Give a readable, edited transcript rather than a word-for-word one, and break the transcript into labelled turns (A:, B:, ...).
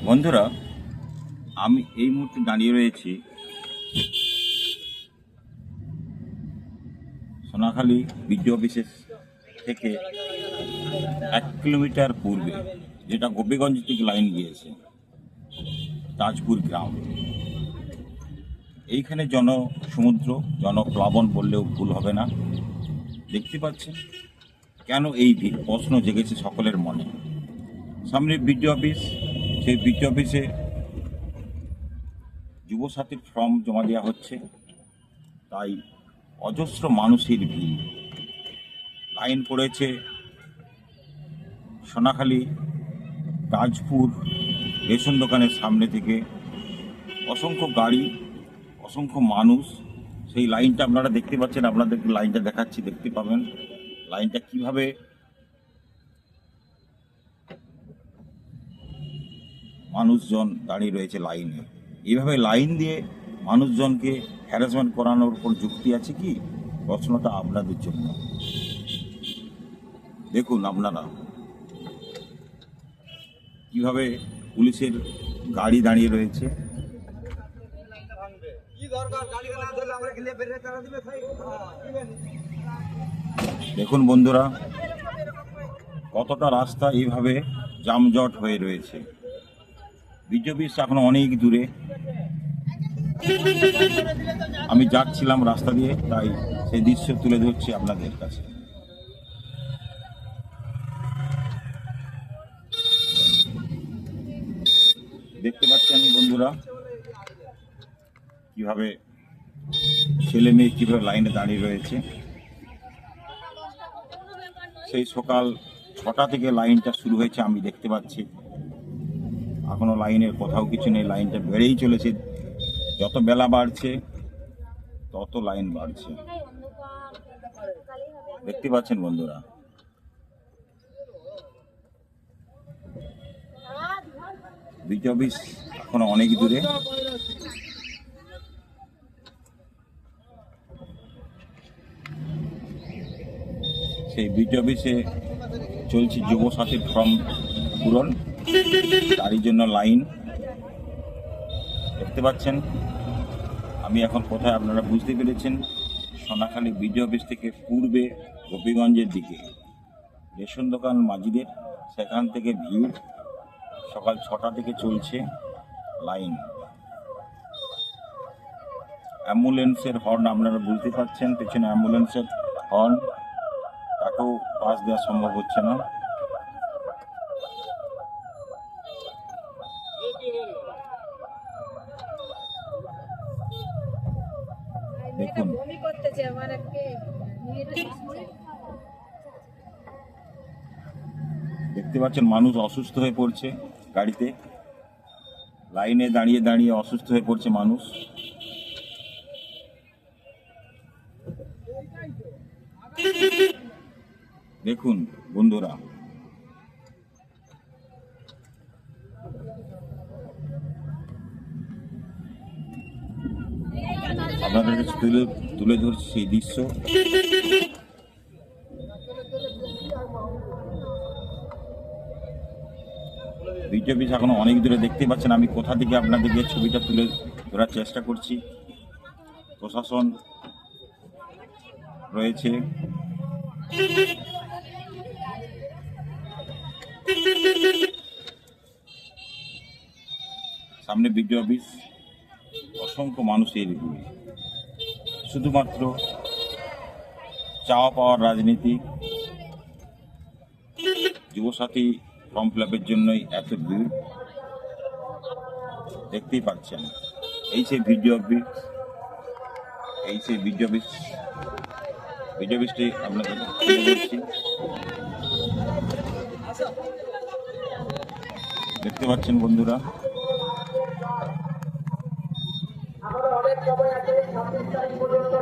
A: বন্ধুরা, আমি এই মুহূর্তে দাঁড়িয়ে রয়েছি সোনাখালী বিডিও অফিসের থেকে 1 কিলোমিটার পূর্বে, যেটা গোপীগঞ্জ থেকে লাইন গিয়েছে তাজপুর গ্রাম। এইখানে জনসমুদ্র, জনপ্লাবন বললেও ভুল হবে না। দেখতে পাচ্ছেন কেন এই ভিড়, প্রশ্ন জেগেছে সকলের মনে। সামনে বিডিও অফিস, সেই বিডিও অফিসে যুবসাথীর ফর্ম জমা দেওয়া হচ্ছে, তাই অজস্র মানুষের ভিড়। লাইন পড়েছে সোনাখালী তাজপুর রেশন দোকানের সামনে থেকে। অসংখ্য গাড়ি, অসংখ্য মানুষ। সেই লাইনটা আপনারা দেখতে পাচ্ছেন, আপনাদের লাইনটা দেখাচ্ছি, দেখতে পাবেন লাইনটা কিভাবে মানুষজন দাঁড়িয়ে রয়েছে লাইনে। এইভাবে লাইন দিয়ে মানুষজনকে হ্যারাসমেন্ট করানোর উপর যুক্তি আছে কি? প্রশ্নটা আপনাদের জন্য। দেখুন আপনারা কিভাবে পুলিশের গাড়ি দাঁড়িয়ে রয়েছে। দেখুন বন্ধুরা, কতটা রাস্তা এইভাবে যানজট হয়ে রয়েছে। বিডিও অফিস এখনো অনেক দূরে। আমি যাচ্ছিলাম রাস্তা দিয়ে, তাই সেই দৃশ্য তুলে ধরছি আপনাদের কাছে। দেখতে পাচ্ছেন বন্ধুরা কিভাবে ছেলে মেয়ে কিভাবে লাইনে দাঁড়িয়ে রয়েছে। সেই সকাল 6টা থেকে লাইনটা শুরু হয়েছে, আমি দেখতে পাচ্ছি। এখনো লাইনের কোথাও কিছু নেই, লাইনটা বেড়েই চলেছে। যত বেলা বাড়ছে তত লাইন বাড়ছে। দেখতে পাচ্ছেন বন্ধুরা। বিডিও অফিস এখনো অনেক দূরে। সেই বিডিও অফিসে চলছে যুবসাথীর ফর্ম পূরণ, তারই জন্য লাইন। দেখতে পাচ্ছেন আমি এখন কোথায়, আপনারা বুঝতে পেরেছেন। সোনাখালী বিডিও অফিস থেকে পূর্বে গোপীগঞ্জের দিকে রেশন দোকান মাঝিদের, সেখান থেকে ভিড়। সকাল 6টা থেকে চলছে লাইন। অ্যাম্বুলেন্সের হর্ন আপনারা বুঝতে পারছেন, পেছনে অ্যাম্বুলেন্সের হর্ন, তাকেও পাস দেওয়া সম্ভব হচ্ছে না। দেখুন দেখতে পাচ্ছেন মানুষ অসুস্থ হয়ে পড়ছে গাড়িতে, লাইনে দাঁড়িয়ে দাঁড়িয়ে অসুস্থ হয়ে পড়ছে মানুষ। দেখুন বন্ধুরা, আপনাদের কাছে তুলে ধরছি সেই দৃশ্য। বিডিও অফিস এখনো অনেক দূরে। দেখতে পাচ্ছেন আমি কোথা থেকে আপনাদেরকে ছবিটা তুলে ধরার চেষ্টা করছি। প্রশাসন রয়েছে। সামনে বিডিও অফিস, অসংখ্য মানুষের ভিড়। শুধুমাত্র চাওয়া পাওয়ার রাজনীতি, যুবসাথী ফর্ম ফিল আপের জন্যই এত ভিড়। দেখতেই পাচ্ছেন এই সেই বিডিও অফিস, এই সেই বিডিও অফিস। বিডিও অফিসটি আপনাদের বলছি, দেখতে পাচ্ছেন বন্ধুরা।
B: অনেক সময় আছে 26 তারিখ পর্যন্ত।